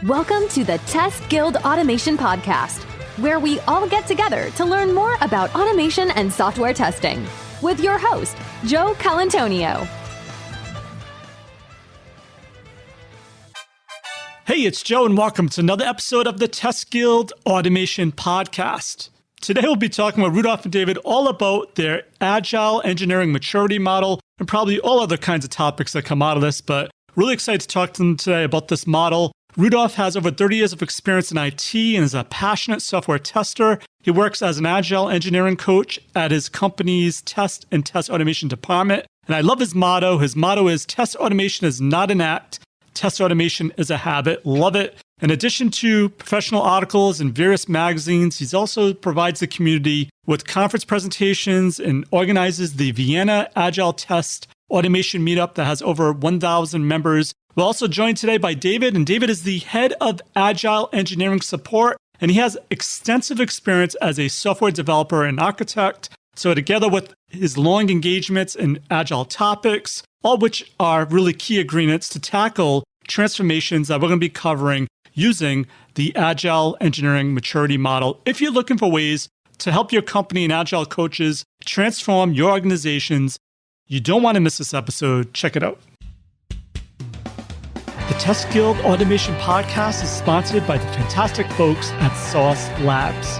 Welcome to the Test Guild Automation Podcast, where we all get together to learn more about automation and software testing with your host, Joe Colantonio. Hey, it's Joe, and welcome to another episode of the Test Guild Automation Podcast. Today, we'll be talking with Rudolf and David all about their Agile Engineering Maturity model and probably all other kinds of topics that come out of this, but really excited to talk to them today about this model. Rudolf has over 30 years of experience in IT and is a passionate software tester. He works as an Agile engineering coach at his company's test and test automation department. And I love his motto. His motto is, test automation is not an act. Test automation is a habit. Love it. In addition to professional articles in various magazines, he also provides the community with conference presentations and organizes the Vienna Agile Test Automation Meetup that has over 1,000 members. We're also joined today by David, and David is the head of Agile Engineering Support, and he has extensive experience as a software developer and architect. So together with his long engagements in Agile topics, all which are really key ingredients to tackle transformations that we're going to be covering using the Agile Engineering Maturity model. If you're looking for ways to help your company and Agile coaches transform your organizations, you don't want to miss this episode. Check it out. The Test Guild Automation Podcast is sponsored by the fantastic folks at Sauce Labs.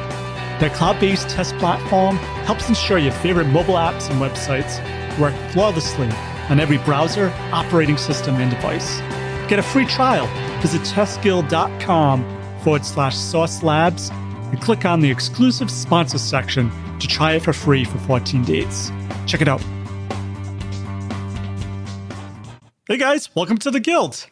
Their cloud-based test platform helps ensure your favorite mobile apps and websites work flawlessly on every browser, operating system, and device. Get a free trial. Visit testguild.com/Sauce Labs and click on the exclusive sponsor section to try it for free for 14 days. Check it out. Hey guys, welcome to the Guild.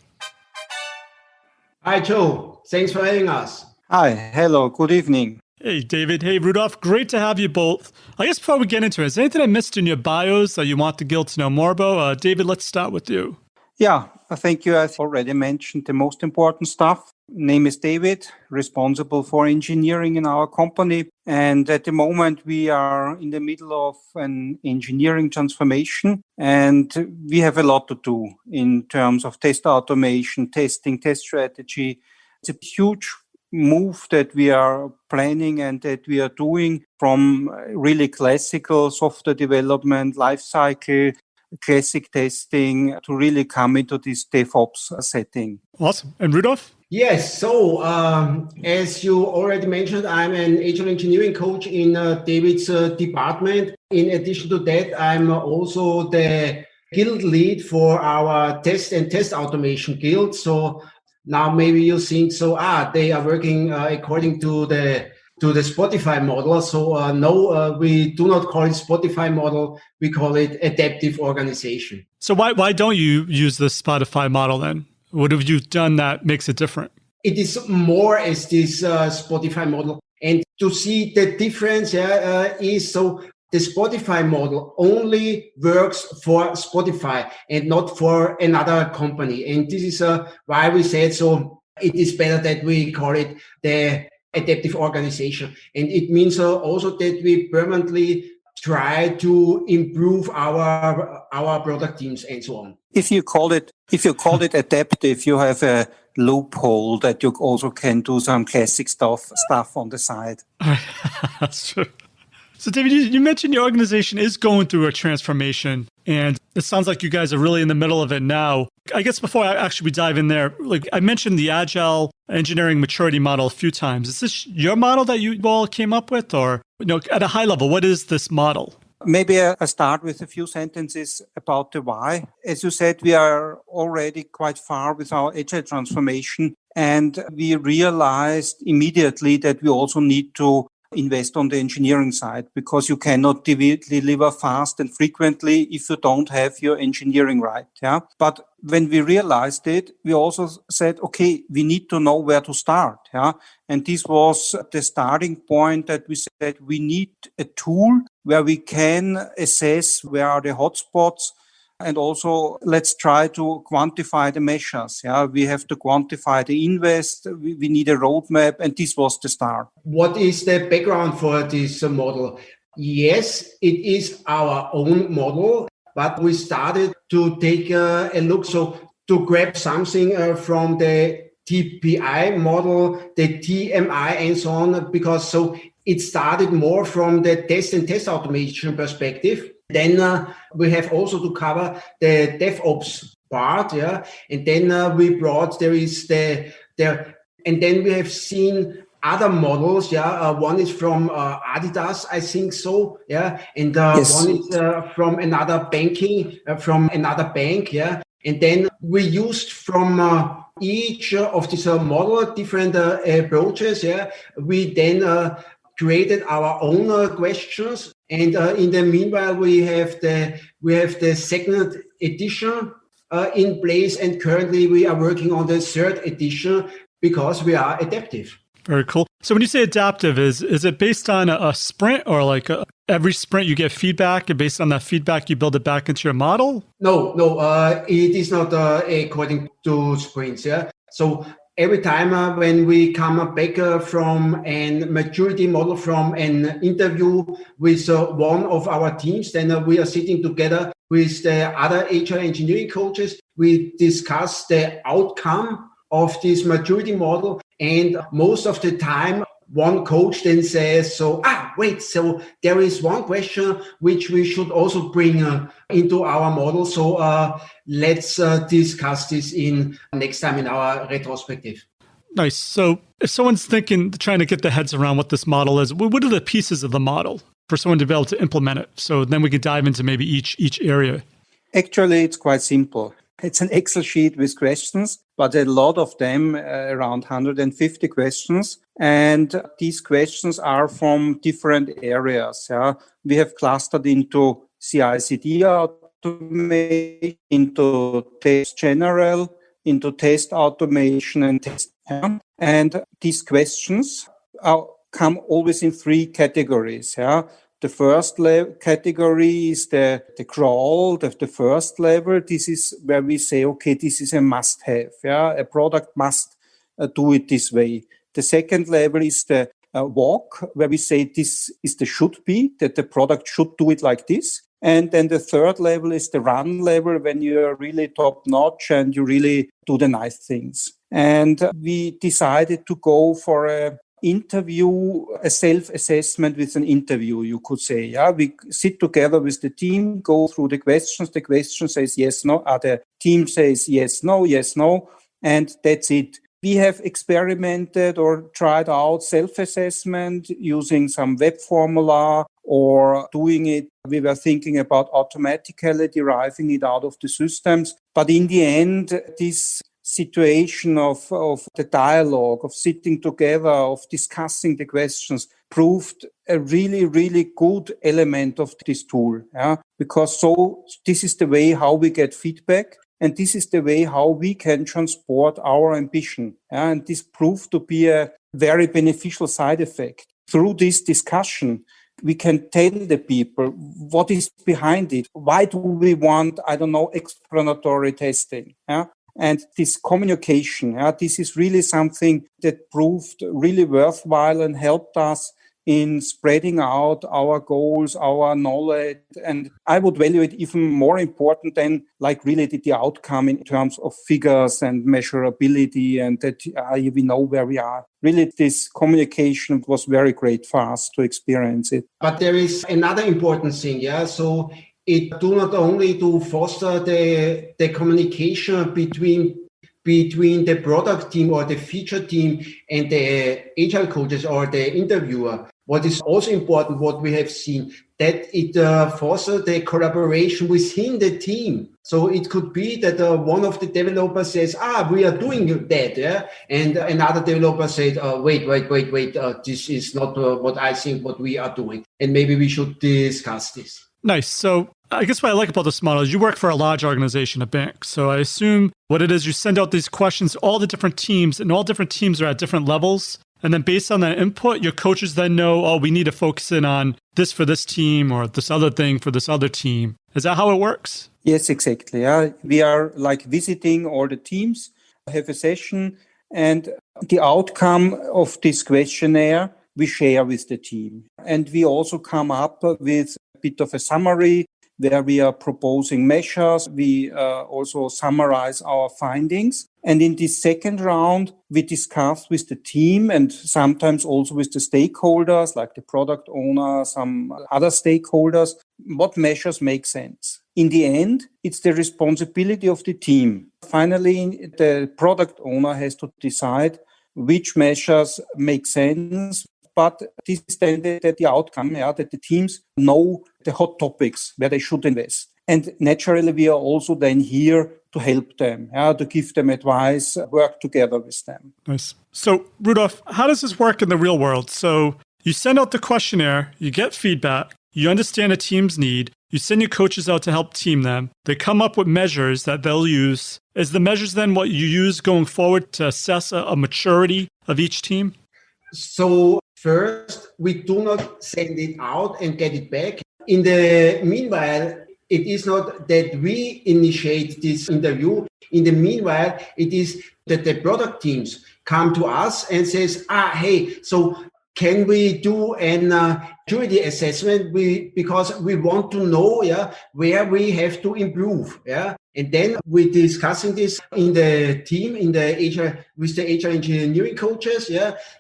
Hi, Joe. Thanks for having us. Hi. Hello. Good evening. Hey, David. Hey, Rudolf. Great to have you both. I guess before we get into it, is there anything I missed in your bios that you want the Guild to know more about? David, let's start with you. Yeah, I think you have already mentioned the most important stuff. Name is David, responsible for engineering in our company. And at the moment, we are in the middle of an engineering transformation. And we have a lot to do in terms of test automation, testing, test strategy. It's a huge move that we are planning and that we are doing from really classical software development, lifecycle, classic testing to really come into this DevOps setting. Awesome. And Rudolf? Yes. So, as you already mentioned, I'm an Agile engineering coach in David's department. In addition to that, I'm also the guild lead for our test and test automation guild. So now maybe you think, they are working according to the Spotify model. So no, we do not call it Spotify model. We call it adaptive organization. So why don't you use the Spotify model then? What have you done that makes it different? It is more as this Spotify model. And to see the difference is so the Spotify model only works for Spotify and not for another company. And this is why we said so it is better that we call it the adaptive organization. And it means also that we permanently try to improve our product teams and so on. If you call it adaptive, you have a loophole that you also can do some classic stuff on the side. That's true. So David, you mentioned your organization is going through a transformation, and it sounds like you guys are really in the middle of it now. I guess before we dive in there, I mentioned the Agile Engineering Maturity model a few times. Is this your model that you all came up with, or at a high level, what is this model? Maybe I start with a few sentences about the why. As you said, we are already quite far with our Agile transformation, and we realized immediately that we also need to invest on the engineering side, because you cannot deliver fast and frequently if you don't have your engineering right. Yeah. But when we realized it, we also said, okay, we need to know where to start. Yeah. And this was the starting point that we said we need a tool where we can assess where are the hotspots. And also, let's try to quantify the measures. Yeah, we have to quantify the invest. We need a roadmap, and this was the start. What is the background for this model? Yes, it is our own model, but we started to take a look. So to grab something from the TPI model, the TMI, and so on, because so it started more from the test automation perspective. Then we have also to cover the DevOps part, yeah. And then we brought and then we have seen other models, yeah. One is from Adidas, I think so, yeah. And Yes. One is from another bank, yeah. And then we used from each of these model different approaches, yeah. We then created our own questions, and in the meanwhile we have the second edition in place, and currently we are working on the third edition because we are adaptive. Very cool. So when you say adaptive, is it based on a sprint, or like every sprint you get feedback, and based on that feedback you build it back into your model? No, it is not according to sprints. Yeah. So every time when we come back from a maturity model, from an interview with one of our teams, then we are sitting together with the other Agile engineering coaches. We discuss the outcome of this maturity model, and most of the time one coach then says, so there is one question which we should also bring into our model, so let's discuss this in next time in our retrospective. Nice. So if someone's trying to get their heads around what this model is, what are the pieces of the model for someone to be able to implement it? So then we can dive into maybe each area. Actually, it's quite simple. It's an Excel sheet with questions, but a lot of them, around 150 questions. And these questions are from different areas. Yeah? We have clustered into CI/CD automation, into test general, into test automation and test. Yeah? And these questions come always in three categories. Yeah? The first category is the crawl, the first level. This is where we say, okay, this is a must-have. Yeah, a product must do it this way. The second level is the walk, where we say this is the should be, that the product should do it like this. And then the third level is the run level, when you're really top-notch and you really do the nice things. And we decided to go for a self-assessment with an interview, you could say. Yeah, we sit together with the team, go through the questions. The question says yes, no. The team says yes, no, and that's it. We have experimented or tried out self-assessment using some web formula, or doing it. We were thinking about automatically deriving it out of the systems. But in the end, this situation of the dialogue, of sitting together, of discussing the questions, proved a really, really good element of this tool. Yeah? Because this is the way how we get feedback, and this is the way how we can transport our ambition. Yeah? And this proved to be a very beneficial side effect. Through this discussion, we can tell the people what is behind it. Why do we want, explanatory testing? Yeah? And this communication, this is really something that proved really worthwhile and helped us in spreading out our goals, our knowledge. And I would value it even more important than really the outcome in terms of figures and measurability, and that we know where we are. Really, this communication was very great for us to experience it. But there is another important thing, yeah. So it do not only to foster the communication between the product team or the feature team and the agile coaches or the interviewer. What is also important, what we have seen, that it fosters the collaboration within the team. So it could be that one of the developers says, we are doing that, yeah? And another developer said, wait, this is not what I think what we are doing. And maybe we should discuss this. Nice. So I guess what I like about this model is you work for a large organization, a bank. So I assume what it is, you send out these questions to all the different teams, and all different teams are at different levels. And then based on that input, your coaches then know, we need to focus in on this for this team or this other thing for this other team. Is that how it works? Yes, exactly. Yeah. We are visiting all the teams, have a session, and the outcome of this questionnaire we share with the team. And we also come up with a bit of a summary where we are proposing measures. We also summarize our findings. And in this second round, we discuss with the team and sometimes also with the stakeholders, like the product owner, some other stakeholders, what measures make sense. In the end, it's the responsibility of the team. Finally, the product owner has to decide which measures make sense. But this is then the outcome, that the teams know the hot topics where they should invest. And naturally, we are also then here to help them, to give them advice, work together with them. Nice. So, Rudolf, how does this work in the real world? So you send out the questionnaire, you get feedback, you understand a team's need, you send your coaches out to help team them. They come up with measures that they'll use. Is the measures then what you use going forward to assess a maturity of each team? So first, we do not send it out and get it back. In the meanwhile, it is not that we initiate this interview. In the meanwhile, it is that the product teams come to us and says, hey, so can we do an maturity assessment? Because we want to know where we have to improve. And then we're discussing this in the team, with the Agile engineering coaches.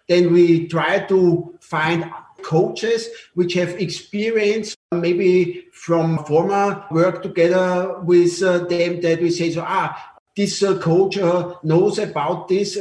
Then we try to find coaches which have experience, maybe from former work together with them, that we say, this coach knows about this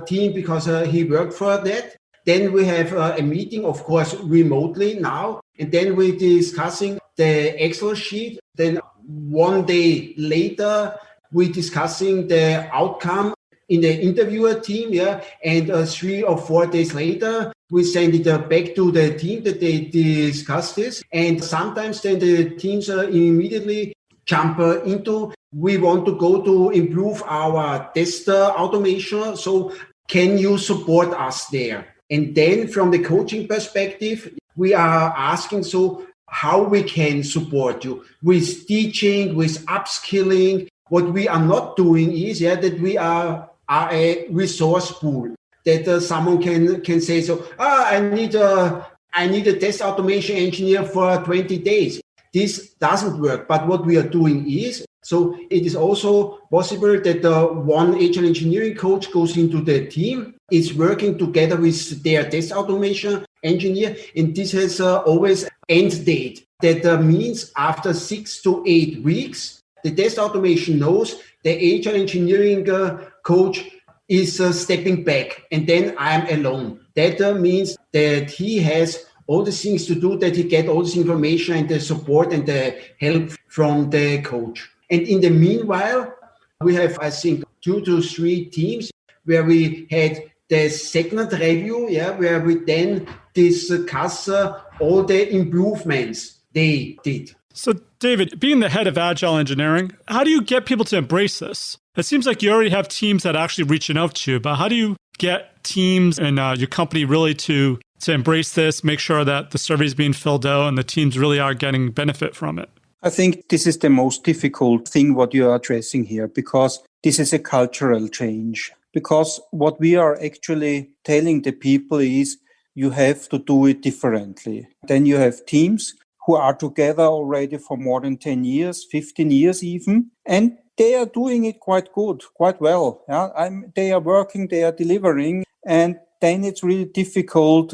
team because he worked for that. Then we have a meeting, of course, remotely now. And then we're discussing the Excel sheet. Then one day later, we're discussing the outcome in the interviewer team. And 3 or 4 days later, we send it back to the team that they discuss this. And sometimes then the teams immediately jump into, we want to go to improve our test automation. So can you support us there? And then from the coaching perspective, we are asking, so how we can support you with teaching, with upskilling. What we are not doing is that we are a resource pool, that someone can say, so I need a test automation engineer for 20 days. This doesn't work. But what we are doing is, so it is also possible that one Agile engineering coach goes into the team, is working together with their test automation engineer, and this has always end date. That means after 6 to 8 weeks, the test automation knows the Agile engineering coach is stepping back, and then I'm alone. That means that he has all the things to do, that he get all this information and the support and the help from the coach. And in the meanwhile, we have, I think, 2 to 3 teams where we had the second review, where we then discuss all the improvements they did. So, David, being the head of Agile Engineering, how do you get people to embrace this? It seems like you already have teams that are actually reaching out to you, but how do you get teams and your company really to embrace this, make sure that the survey is being filled out and the teams really are getting benefit from it? I think this is the most difficult thing what you are addressing here, because this is a cultural change. Because what we are actually telling the people is you have to do it differently. Then you have teams who are together already for more than 10 years, 15 years even, and they are doing it quite good, quite well. They are working, they are delivering, and then it's really difficult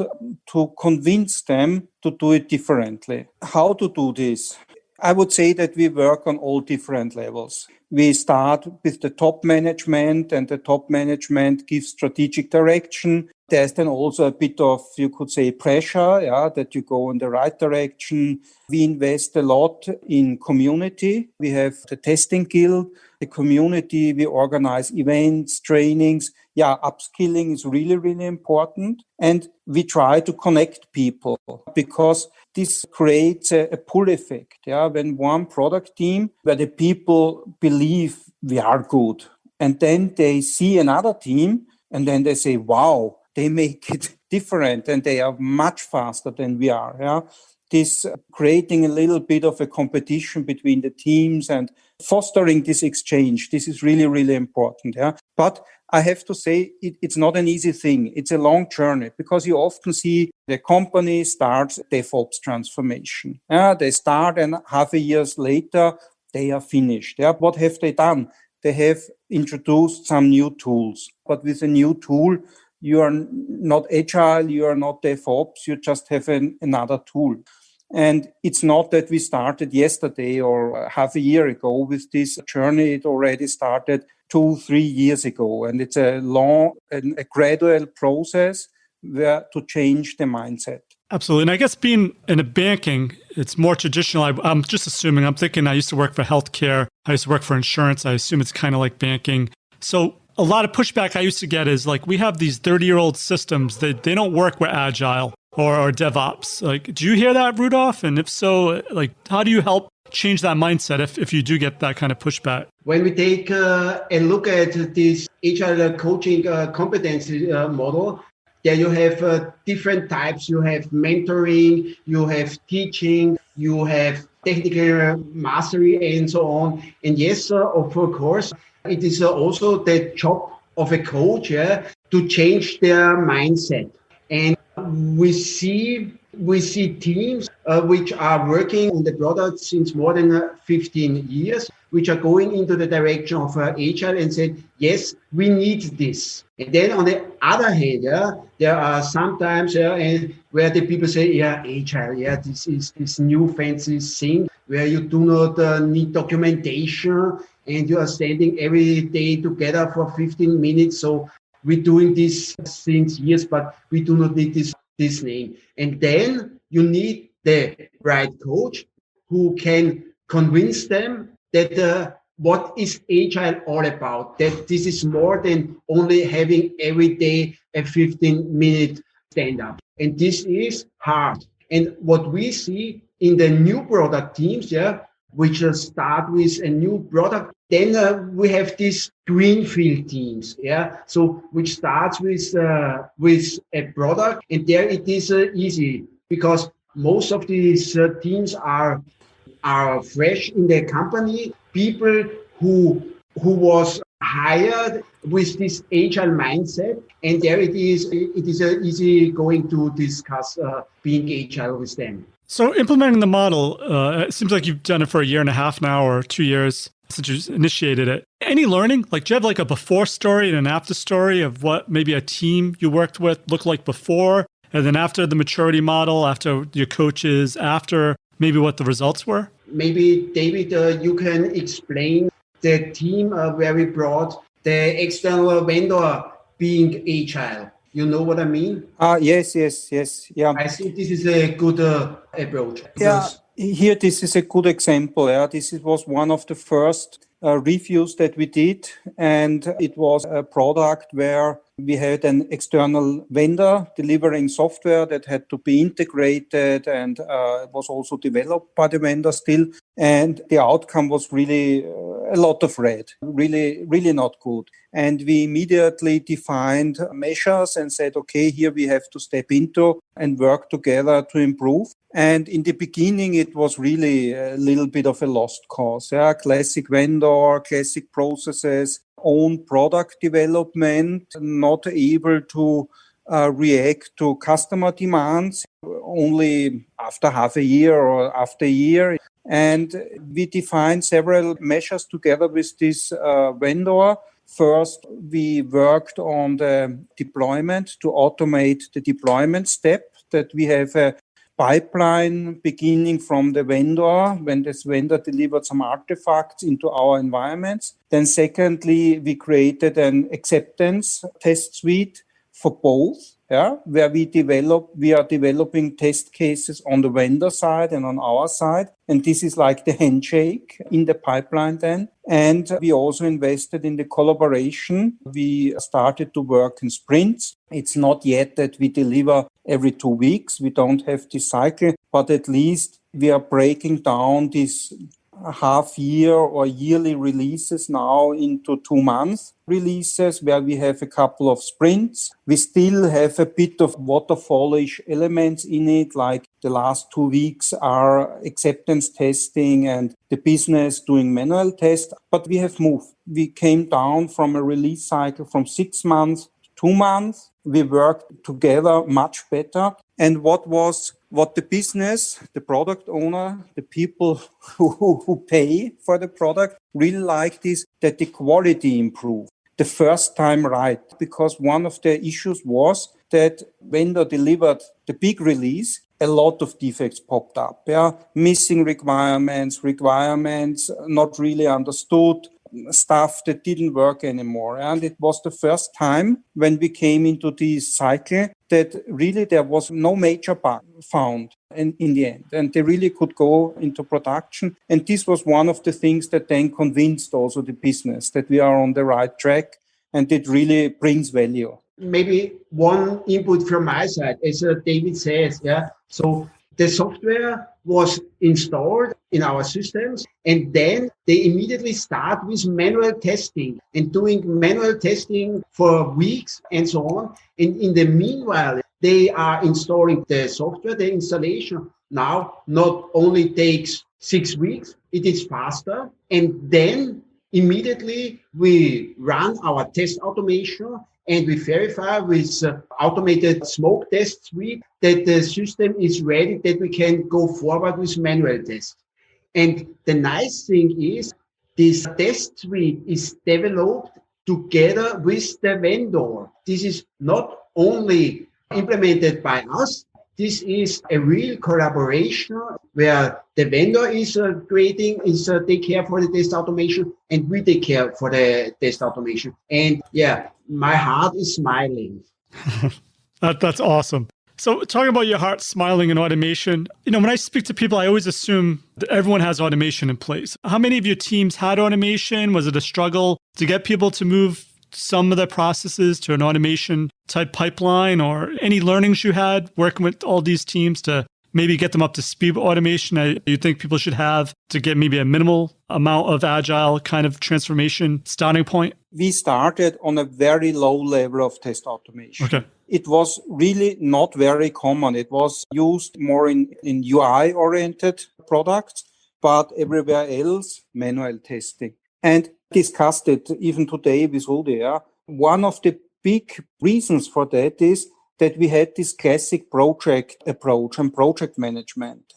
to convince them to do it differently. How to do this? I would say that we work on all different levels. We start with the top management, and the top management gives strategic direction. There's then also a bit of, you could say, pressure, that you go in the right direction. We invest a lot in community. We have the testing guild, the community. We organize events, trainings. Upskilling is really, really important. And we try to connect people, because this creates a pull effect. When one product team, where the people believe we are good, and then they see another team, and then they say, wow, they make it different and they are much faster than we are. This creating a little bit of a competition between the teams and fostering this exchange. This is really, really important. But I have to say it's not an easy thing. It's a long journey because you often see the company starts DevOps transformation. They start and half a year later, they are finished. What have they done? They have introduced some new tools. But with a new tool, you are not agile, you are not DevOps, you just have another tool. And it's not that we started yesterday or half a year ago with this journey. It already started 2-3 years ago. And it's a long and a gradual process where to change the mindset. Absolutely. And I guess being in a banking, it's more traditional. I'm just assuming, I'm thinking I used to work for healthcare. I used to work for insurance. I assume it's kind of like banking. So a lot of pushback I used to get is like, we have these 30-year-old systems that they don't work with Agile or DevOps. Like, do you hear that, Rudolf? And if so, like, how do you help change that mindset if you do get that kind of pushback? When we take a look at this Agile coaching competency model, there you have different types. You have mentoring, you have teaching, you have technical mastery, and so on. And yes, of course, it is also the job of a coach to change their mindset. And we see teams which are working on the product since more than 15 years, which are going into the direction of Agile and said, yes, we need this. And then on the other hand, there are sometimes where the people say, Agile, this is this new fancy thing where you do not need documentation and you are standing every day together for 15 minutes. So we're doing this since years, but we do not need this name. And then you need the right coach who can convince them that what is Agile all about, that this is more than only having every day a 15-minute stand-up. And this is hard. And what we see in the new product teams, which start with a new product, then we have these greenfield teams, so which starts with a product, and there it is easy because most of these teams are fresh in their company, people who was hired with this agile mindset, and there it is easy going to discuss being agile with them. So implementing the model, it seems like you've done it for 1.5 years now or 2 years since you initiated it. Any learning? Like, do you have like a before story and an after story of what maybe a team you worked with looked like before, and then after the maturity model, after your coaches, after maybe what the results were? Maybe, David, you can explain the team where we brought the external vendor being agile. You know what I mean? Yes. Yeah. I think this is a good approach. Yeah, here this is a good example. This was one of the first reviews that we did, and it was a product where we had an external vendor delivering software that had to be integrated and was also developed by the vendor still. And the outcome was really a lot of red, really, really not good. And we immediately defined measures and said, okay, here we have to step into and work together to improve. And in the beginning, it was really a little bit of a lost cause. Classic vendor, classic processes, own product development, not able to react to customer demands only after half a year or after a year. And we defined several measures together with this vendor. First, we worked on the deployment to automate the deployment step, that we have a pipeline beginning from the vendor when this vendor delivered some artifacts into our environments. Then secondly, we created an acceptance test suite for both, where we are developing test cases on the vendor side and on our side. And this is like the handshake in the pipeline then. And we also invested in the collaboration. We started to work in sprints. It's not yet that we deliver every 2 weeks. We don't have this cycle, but at least we are breaking down this half year or yearly releases now into 2 months, releases where we have a couple of sprints. We still have a bit of waterfallish elements in it, like the last 2 weeks are acceptance testing and the business doing manual tests. But we have moved. We came down from a release cycle from 6 months to 2 months. We worked together much better. And what the business, the product owner, the people who pay for the product really liked is that the quality improved the first time right. Because one of the issues was that vendor delivered the big release, a lot of defects popped up. Yeah? Missing requirements not really understood, stuff that didn't work anymore. And it was the first time when we came into this cycle that really there was no major bug found in the end. And they really could go into production. And this was one of the things that then convinced also the business that we are on the right track and it really brings value. Maybe one input from my side, as David says, so the software was installed in our systems, and then they immediately start with manual testing and doing manual testing for weeks and so on. And in the meanwhile, they are installing the software. The installation now not only takes 6 weeks, it is faster. And then immediately we run our test automation and we verify with automated smoke test suite that the system is ready, that we can go forward with manual tests. And the nice thing is this test suite is developed together with the vendor. This is not only implemented by us, this is a real collaboration where the vendor is take care for the test automation and we take care for the test automation. And my heart is smiling. That's awesome. So talking about your heart smiling and automation, when I speak to people, I always assume that everyone has automation in place. How many of your teams had automation? Was it a struggle to get people to move some of their processes to an automation type pipeline, or any learnings you had working with all these teams to maybe get them up to speed with automation you think people should have to get maybe a minimal amount of agile kind of transformation starting point? We started on a very low level of test automation. Okay. It was really not very common. It was used more in UI-oriented products, but everywhere else, manual testing. And discussed it even today with Rudi. One of the big reasons for that is that we had this classic project approach and project management.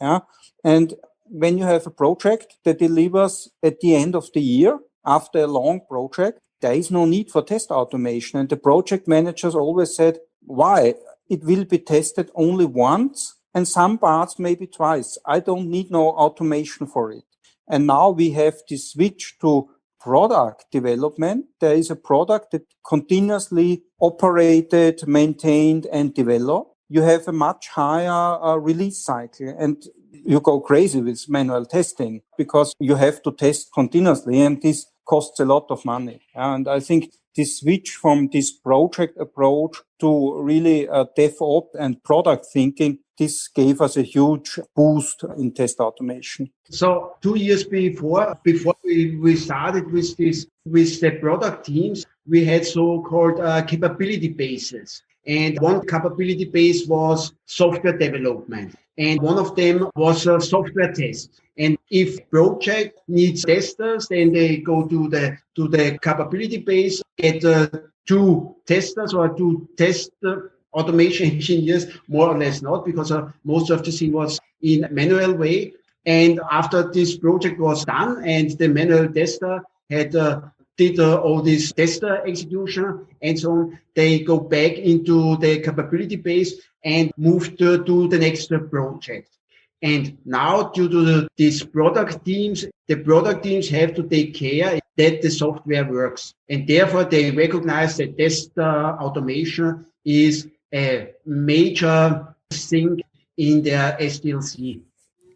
And when you have a project that delivers at the end of the year, after a long project, there is no need for test automation. And the project managers always said, why? It will be tested only once and some parts maybe twice. I don't need no automation for it. And now we have this switch to product development. There is a product that continuously operated, maintained, and developed. You have a much higher release cycle, and you go crazy with manual testing because you have to test continuously, and this costs a lot of money. And I think this switch from this project approach to really DevOps and product thinking, this gave us a huge boost in test automation. So 2 years before we started with the product teams, we had so-called capability bases. And one capability base was software development. And one of them was software tests. And if project needs testers, then they go to the capability base, get 2 testers or 2 test automation engineers, more or less not, because most of the thing was in manual way. And after this project was done and the manual tester had did all this tester execution and so on, they go back into the capability base and move to the next project. And now due to these product teams, the product teams have to take care that the software works. And therefore they recognize that test automation is a major thing in their SDLC.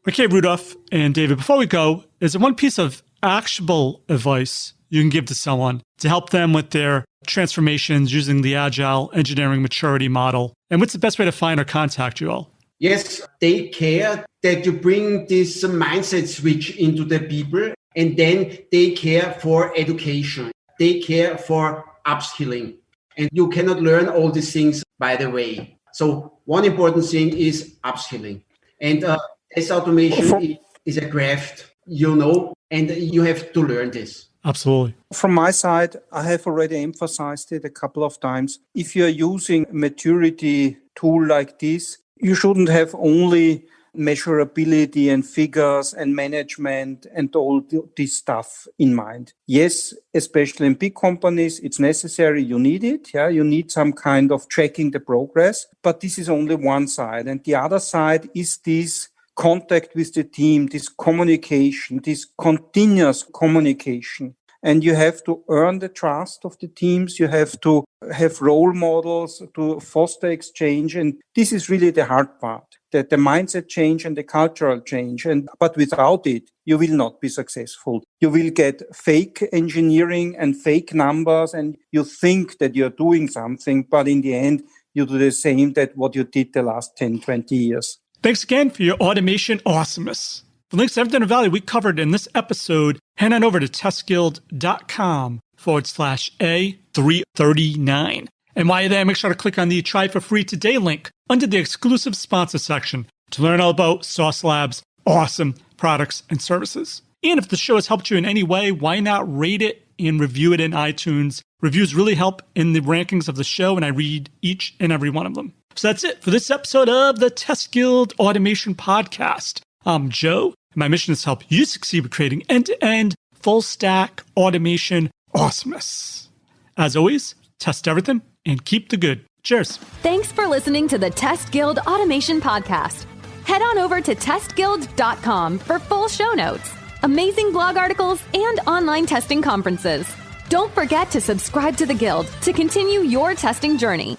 Okay, Rudolf and David, before we go, is there one piece of actionable advice you can give to someone to help them with their transformations using the Agile Engineering Maturity model? And what's the best way to find or contact you all? Yes, take care that you bring this mindset switch into the people, and then take care for education. Take care for upskilling. And you cannot learn all these things by the way. So one important thing is upskilling. And test automation is a craft, and you have to learn this. Absolutely. From my side, I have already emphasized it a couple of times. If you're using a maturity tool like this, you shouldn't have only measurability and figures and management and all this stuff in mind. Yes, especially in big companies, it's necessary. You need it. Yeah, you need some kind of tracking the progress. But this is only one side. And the other side is this contact with the team, this communication, this continuous communication. And you have to earn the trust of the teams. You have to have role models to foster exchange. And this is really the hard part, that the mindset change and the cultural change. But without it, you will not be successful. You will get fake engineering and fake numbers, and you think that you're doing something, but in the end, you do the same that what you did the last 10, 20 years. Thanks again for your automation awesomeness. For links to everything and value we covered in this episode, head on over to testguild.com/A339. And while you're there, make sure to click on the Try for Free Today link under the exclusive sponsor section to learn all about Sauce Lab's awesome products and services. And if the show has helped you in any way, why not rate it and review it in iTunes? Reviews really help in the rankings of the show, and I read each and every one of them. So that's it for this episode of the Test Guild Automation Podcast. I'm Joe, and my mission is to help you succeed with creating end-to-end, full-stack automation awesomeness. As always, test everything and keep the good. Cheers. Thanks for listening to the Test Guild Automation Podcast. Head on over to testguild.com for full show notes, amazing blog articles, and online testing conferences. Don't forget to subscribe to the Guild to continue your testing journey.